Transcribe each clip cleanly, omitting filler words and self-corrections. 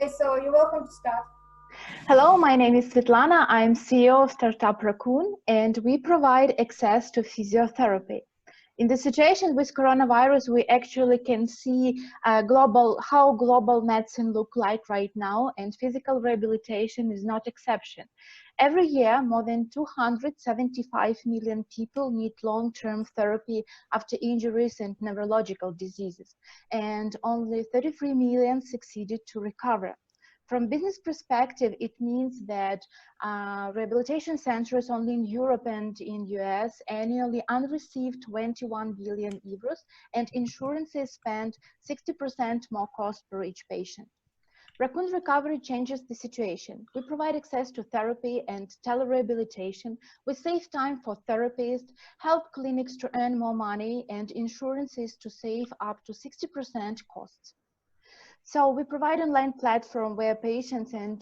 Okay, so you're welcome to start. Hello, my name is Svetlana. I'm CEO of startup Raccoon, and we provide access to physiotherapy. In the situation with coronavirus, we actually can see how global medicine look like right now, and physical rehabilitation is not exception. Every year, more than 275 million people need long-term therapy after injuries and neurological diseases, and only 33 million succeeded to recover. From business perspective, it means that rehabilitation centers only in Europe and in US annually unreceived 21 billion euros, and insurances spend 60% more cost per each patient. Raccoon Recovery changes the situation. We provide access to therapy and telerehabilitation. We save time for therapists, help clinics to earn more money, and insurances to save up to 60% costs. So we provide an online platform where patients and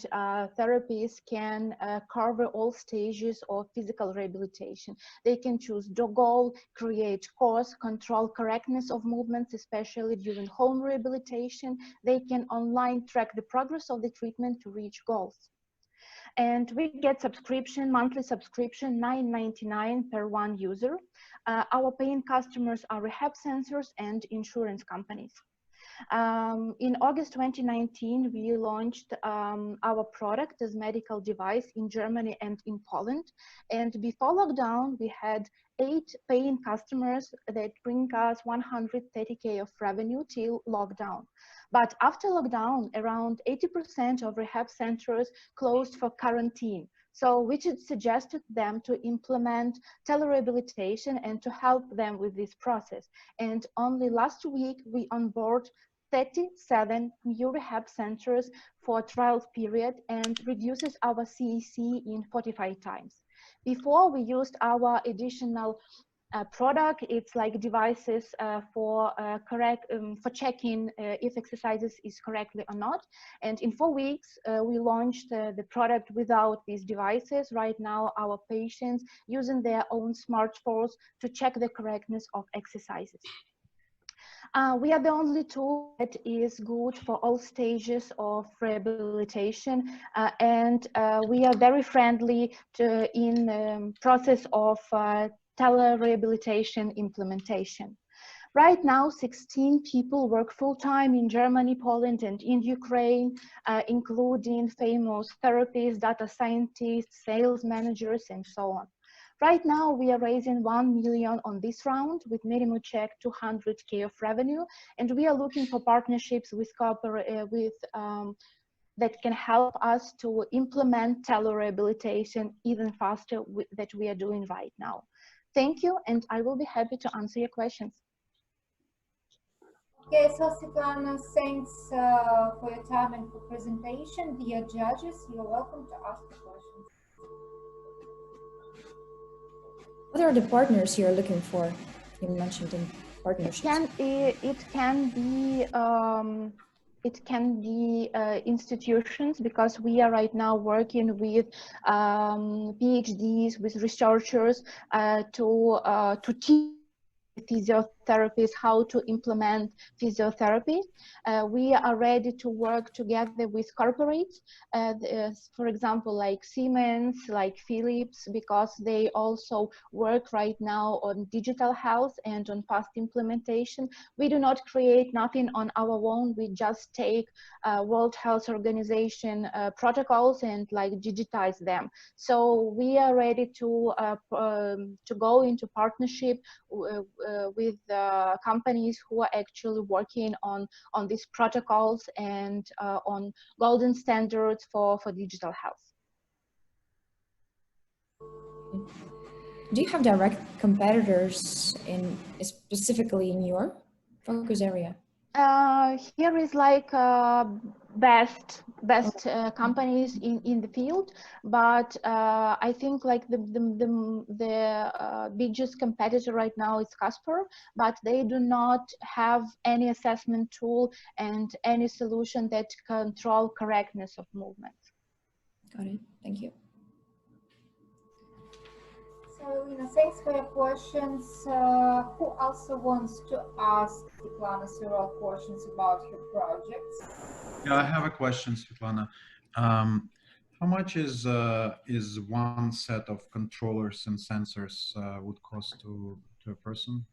therapists can cover all stages of physical rehabilitation. They can choose the goal, create course, control correctness of movements, especially during home rehabilitation. They can online track the progress of the treatment to reach goals. And we get subscription, monthly subscription, $9.99 per one user. Our paying customers are rehab centers and insurance companies. In August 2019, we launched our product as medical device in Germany and in Poland. And before lockdown, we had 8 paying customers that bring us 130K of revenue till lockdown. But after lockdown, around 80% of rehab centers closed for quarantine. So we suggested them to implement telerehabilitation and to help them with this process. And only last week, we onboard 37 new rehab centers for a trial period and reduces our CEC in 45 times. Before, we used our additional product. It's like devices for checking if exercises is correctly or not. And in 4 weeks, we launched the product without these devices. Right now, our patients using their own smartphones to check the correctness of exercises. We are the only tool that is good for all stages of rehabilitation, and we are very friendly in the process of telerehabilitation implementation. Right now, 16 people work full-time in Germany, Poland, and in Ukraine, including famous therapists, data scientists, sales managers, and so on. Right now, we are raising 1 million on this round with minimum check 200K of revenue, and we are looking for partnerships with that can help us to implement telerehabilitation even faster that we are doing right now. Thank you, and I will be happy to answer your questions. Okay, so Svetlana, thanks for your time and for presentation. Dear judges, you're welcome to ask the questions. What are the partners you're looking for? You mentioned in partnerships. It can be institutions, because we are right now working with PhDs, with researchers to teach physiotherapists how to implement physiotherapy. We are ready to work together with corporates, for example, like Siemens, like Philips, because they also work right now on digital health and on fast implementation. We do not create nothing on our own. We just take World Health Organization protocols and like digitize them. So we are ready to go into partnership with companies who are actually working on these protocols and on golden standards for digital health. Do you have direct competitors specifically in your focus area? Here is like best companies in the field, but I think like the biggest competitor right now is Casper, but they do not have any assessment tool and any solution that control correctness of movement. Got it. Thank you. So, thanks for your questions. Who also wants to ask Svetlana several questions about her projects? Yeah, I have a question, Svetlana. How much is one set of controllers and sensors would cost to a person?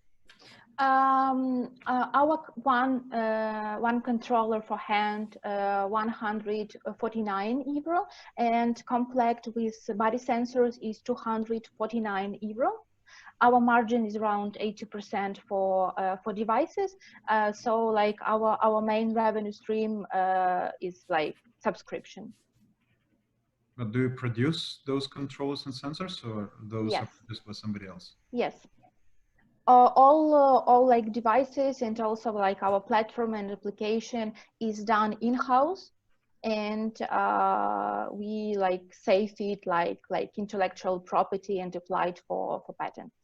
Our one controller for hand, 149 euro, and complete with body sensors is 249 euro. Our margin is around 80% for devices. So like our main revenue stream is like subscription. But do you produce those controllers and sensors, or those are Yes. produced by somebody else? Yes. All like devices and also like our platform and application is done in-house, and we like save it like intellectual property and apply it for patents.